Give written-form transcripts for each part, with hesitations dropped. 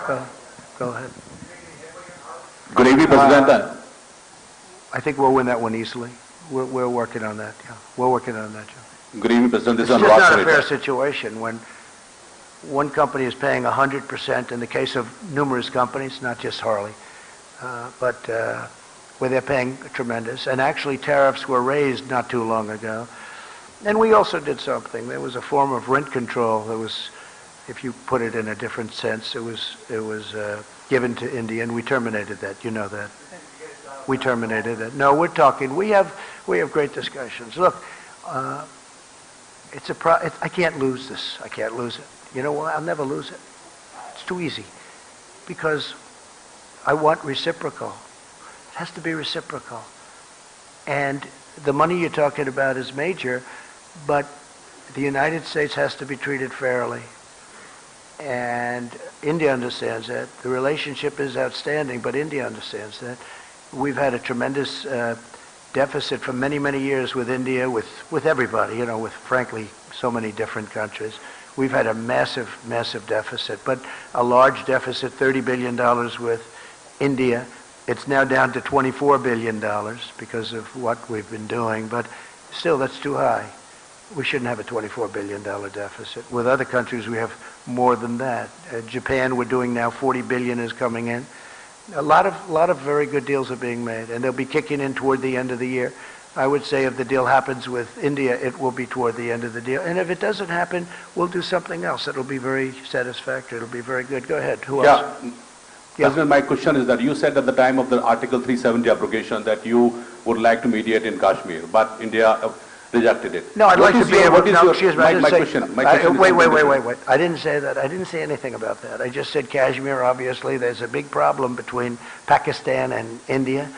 Go ahead. Good evening, President. I think we'll win that one easily. We're working on that. Yeah, we're working on that, Joe. Good evening, President. This It's is just not a Ross fair Rita. situation when one company is paying 100% in the case of numerous companies, not just Harley, but where they're paying tremendous. And actually tariffs were raised not too long ago. And we also did something. There was a form of rent control that was, if you put it in a different sense, it was given to India, and we terminated that. You know that. We terminated it. No, we're talking. We have great discussions. Look, I can't lose this. I can't lose it. You know what? I'll never lose it. It's too easy, because I want reciprocal. It has to be reciprocal. And the money you're talking about is major, but the United States has to be treated fairly. And India understands that. The relationship is outstanding, but India understands that. We've had a tremendous deficit for many, many years with India, with everybody, you know, with, frankly, so many different countries. We've had a massive, massive deficit, but a large deficit, $30 billion with India. It's now down to $24 billion because of what we've been doing, but still, that's too high. We shouldn't have a $24 billion deficit. With other countries, we have more than that. Japan, we're doing now $40 billion is coming in. A lot of very good deals are being made, and they'll be kicking in toward the end of the year. I would say if the deal happens with India, it will be toward the end of the deal. And if it doesn't happen, we'll do something else. It'll be very satisfactory. It'll be very good. Go ahead. Who else? Yeah. President, my question is that you said at the time of the Article 370 abrogation that you would like to mediate in Kashmir, but India rejected it. No, I'd like to be able to. No, excuse me. My question. Wait. I didn't say that. I didn't say anything about that. I just said Kashmir, obviously, there's a big problem between Pakistan and India.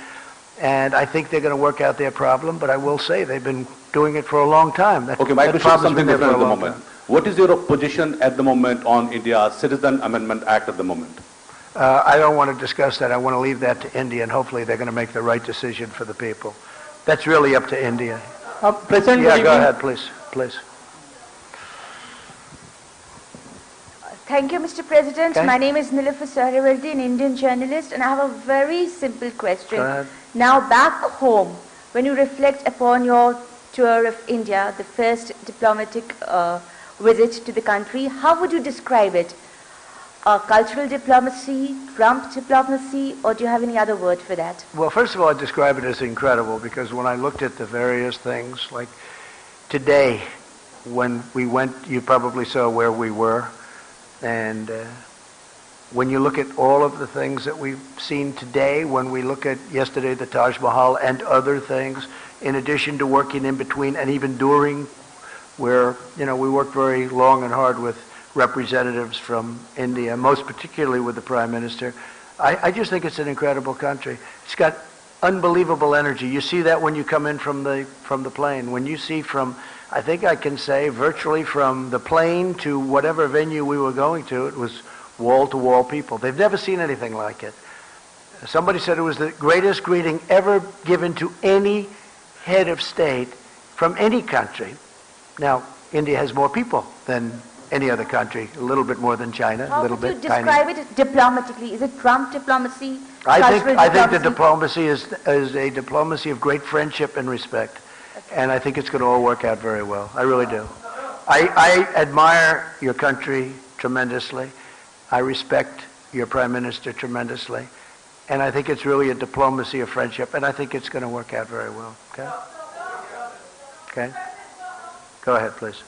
And I think they're going to work out their problem, but I will say they've been doing it for a long time. Okay, my question is something different at the moment. What is your position at the moment on India's Citizen Amendment Act at the moment? I don't want to discuss that. I want to leave that to India, and hopefully they're going to make the right decision for the people. That's really up to India. President, yeah, go ahead, please. Thank you, Mr. President. Okay. My name is Nilüfer Sahravardi, an Indian journalist, and I have a very simple question. Go ahead. Now, back home, when you reflect upon your tour of India, the first diplomatic visit to the country, how would you describe it? Cultural diplomacy, prompt diplomacy, or do you have any other word for that? Well, first of all, I'd describe it as incredible, because when I looked at the various things, like today, when we went, you probably saw where we were, and when you look at all of the things that we've seen today, when we look at yesterday the Taj Mahal and other things, in addition to working in between and even during, where, you know, we worked very long and hard with representatives from India, most particularly with the Prime Minister. I just think it's an incredible country. It's got unbelievable energy. You see that when you come in from the plane. When you see from, I think I can say, virtually from the plane to whatever venue we were going to, it was wall-to-wall people. They've never seen anything like it. Somebody said it was the greatest greeting ever given to any head of state from any country. Now, India has more people than any other country, a little bit more than China, a little bit tiny. How would you describe it diplomatically? Is it prompt diplomacy? I think the diplomacy is a diplomacy of great friendship and respect. Okay. And I think it's going to all work out very well. I really do. I admire your country tremendously. I respect your Prime Minister tremendously. And I think it's really a diplomacy of friendship, and I think it's going to work out very well. Okay? Okay? Go ahead, please.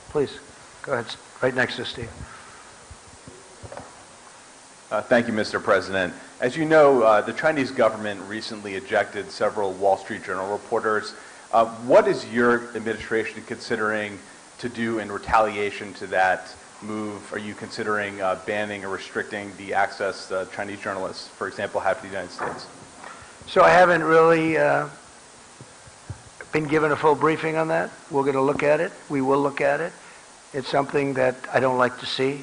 Please. Go ahead, right next to Steve. Thank you, Mr. President. As you know, the Chinese government recently ejected several Wall Street Journal reporters. What is your administration considering to do in retaliation to that move? Are you considering banning or restricting the access Chinese journalists, for example, have to the United States? So I haven't really been given a full briefing on that. We're going to look at it. We will look at it. It's something that I don't like to see.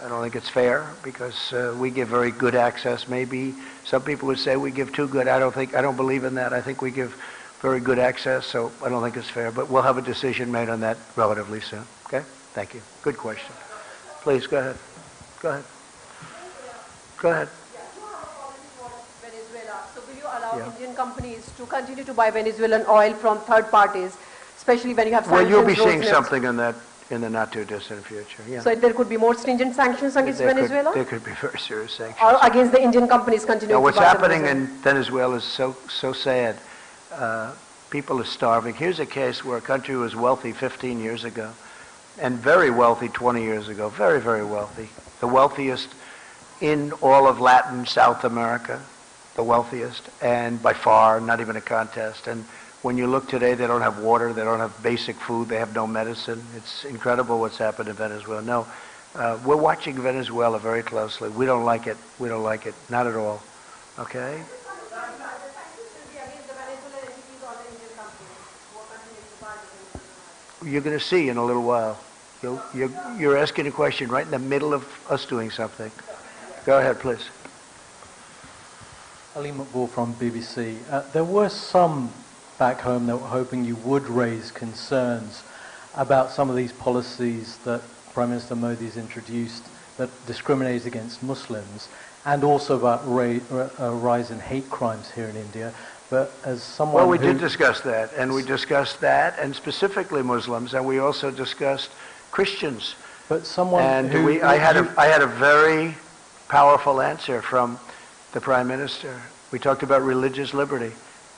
I don't think it's fair, because we give very good access. Maybe some people would say we give too good. I don't believe in that. I think we give very good access, so I don't think it's fair. But we'll have a decision made on that relatively soon. Okay? Thank you. Good question. Please, go ahead. Go ahead. Go ahead. Venezuela. So will you allow Yeah. Indian companies to continue to buy Venezuelan oil from third parties, especially when you have Well, sanctions? you'll be seeing Rosneft? something on that in the not-too-distant future, yeah. So there could be more stringent sanctions against Venezuela? There could be very serious sanctions. Or against the Indian companies continuing Now, to what's buy the happening Venezuelan? in Venezuela is so sad. People are starving. Here's a case where a country was wealthy 15 years ago and very wealthy 20 years ago, very, very wealthy. The wealthiest in all of Latin, South America, the wealthiest, and by far, not even a contest. And when you look today, they don't have water, they don't have basic food, they have no medicine. It's incredible what's happened in Venezuela. No, we're watching Venezuela very closely. We don't like it. We don't like it. Not at all. Okay? You're going to see in a little while. You're asking a question right in the middle of us doing something. Go ahead, please. Ali McBall from BBC. There were some back home that were hoping you would raise concerns about some of these policies that Prime Minister Modi's introduced that discriminate against Muslims, and also about a rise in hate crimes here in India. But as someone Well, we did discuss that, and we discussed that, and specifically Muslims, and we also discussed Christians. But someone And who I had a very powerful answer from the Prime Minister. We talked about religious liberty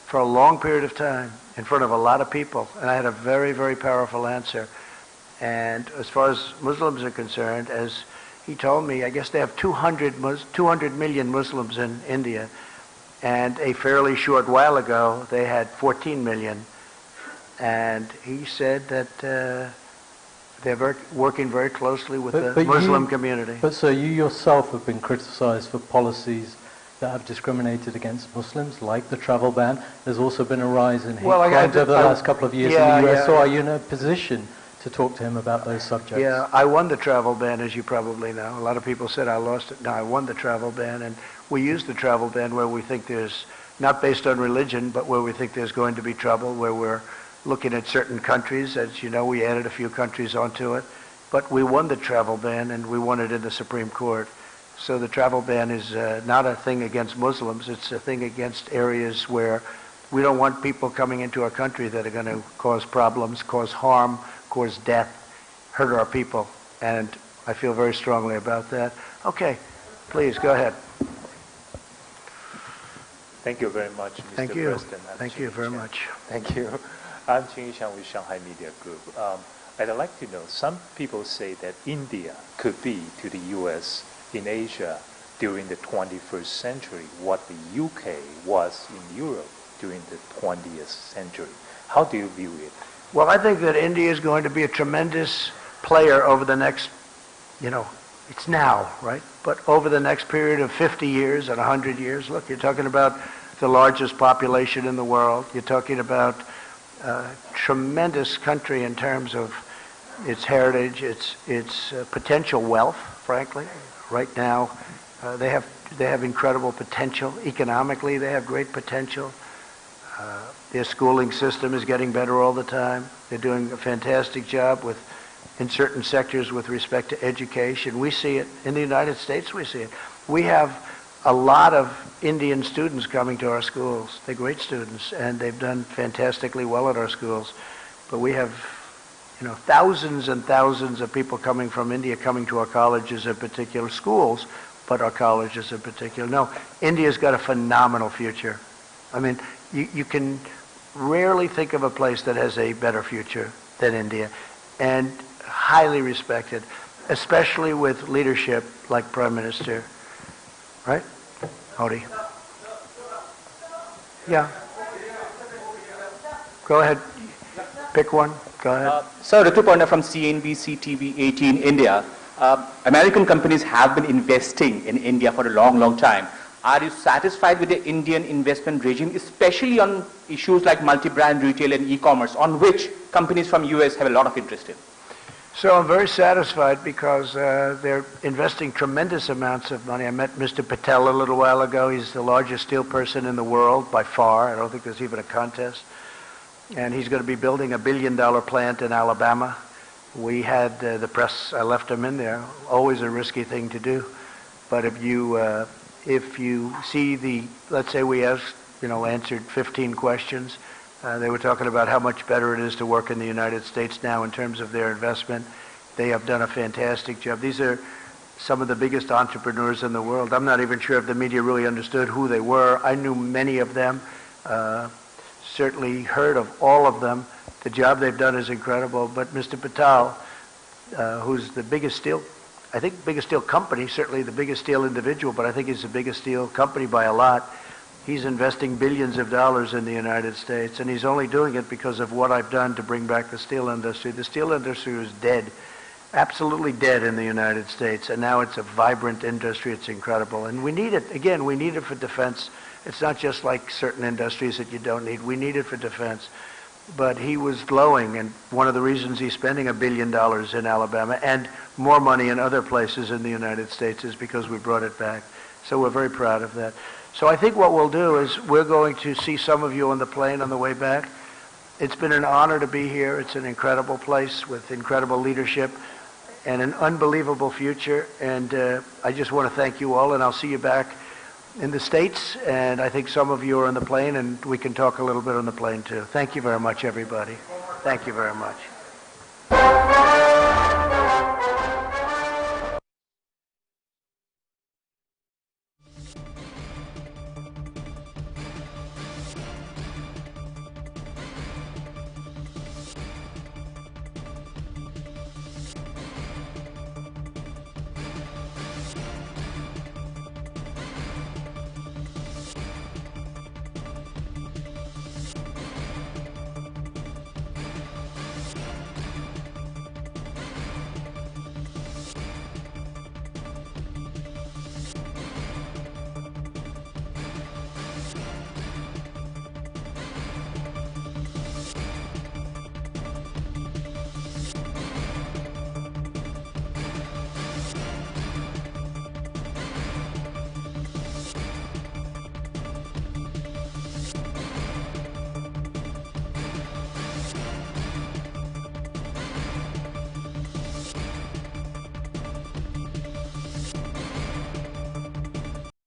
for a long period of time in front of a lot of people, and I had a very, very powerful answer. And as far as Muslims are concerned, as he told me, I guess they have 200 million Muslims in India, and a fairly short while ago they had 14 million. And he said that they're working very closely with the Muslim community. But so you yourself have been criticised for policies that have discriminated against Muslims, like the travel ban. There's also been a rise in hate crimes over the last couple of years in the US. So are you in a position to talk to him about those subjects? Yeah, I won the travel ban, as you probably know. A lot of people said I lost it. No, I won the travel ban, and we use the travel ban where we think there's, not based on religion, but where we think there's going to be trouble, where we're looking at certain countries. As you know, we added a few countries onto it. But we won the travel ban, and we won it in the Supreme Court. So the travel ban is not a thing against Muslims. It's a thing against areas where we don't want people coming into our country that are going to cause problems, cause harm, cause death, hurt our people. And I feel very strongly about that. Okay, please, go ahead. Thank you very much, Mr. Thank you. President. Thank you very much. Thank you. I'm Jing Yishan with Shanghai Media Group. I'd like to know, some people say that India could be to the U.S. in Asia during the 21st century what the UK was in Europe during the 20th century. How do you view it? Well, I think that India is going to be a tremendous player over the next, it's now, right? But over the next period of 50 years and 100 years, look, you're talking about the largest population in the world. You're talking about a tremendous country in terms of its heritage, its potential wealth, frankly. Right now, they have incredible potential. Economically, they have great potential. Their schooling system is getting better all the time. They're doing a fantastic job in certain sectors with respect to education. We see it in the United States. We see it. We have a lot of Indian students coming to our schools. They're great students, and they've done fantastically well at our schools. But we have, thousands and thousands of people coming from India coming to our colleges in particular, schools, but our colleges in particular. No, India's got a phenomenal future. I mean, you can rarely think of a place that has a better future than India, and highly respected, especially with leadership like Prime Minister, right? Modi. Yeah. Go ahead. Pick one. Go ahead. Sir, Ritu Panda from CNBC TV 18 India. American companies have been investing in India for a long, long time. Are you satisfied with the Indian investment regime, especially on issues like multi-brand retail and e-commerce, on which companies from US have a lot of interest in? So I'm very satisfied because they're investing tremendous amounts of money. I met Mr. Patel a little while ago. He's the largest steel person in the world by far. I don't think there's even a contest. And he's going to be building $1 billion plant in Alabama. We had the press, I left him in there, always a risky thing to do. But if you see let's say we answered 15 questions. They were talking about how much better it is to work in the United States now in terms of their investment. They have done a fantastic job. These are some of the biggest entrepreneurs in the world. I'm not even sure if the media really understood who they were. I knew many of them, certainly heard of all of them. The job they've done is incredible. But Mr. Patel, who's the biggest steel company, certainly the biggest steel individual, but I think he's the biggest steel company by a lot. He's investing billions of dollars in the United States, and he's only doing it because of what I've done to bring back the steel industry. The steel industry was dead, absolutely dead in the United States, and now it's a vibrant industry. It's incredible, and we need it. Again, we need it for defense. It's not just like certain industries that you don't need. We need it for defense. But he was glowing, and one of the reasons he's spending $1 billion in Alabama and more money in other places in the United States is because we brought it back. So we're very proud of that. So I think what we'll do is we're going to see some of you on the plane on the way back. It's been an honor to be here. It's an incredible place with incredible leadership and an unbelievable future. And I just want to thank you all, and I'll see you back in the States. And I think some of you are on the plane, and we can talk a little bit on the plane too. Thank you very much, everybody. Thank you very much.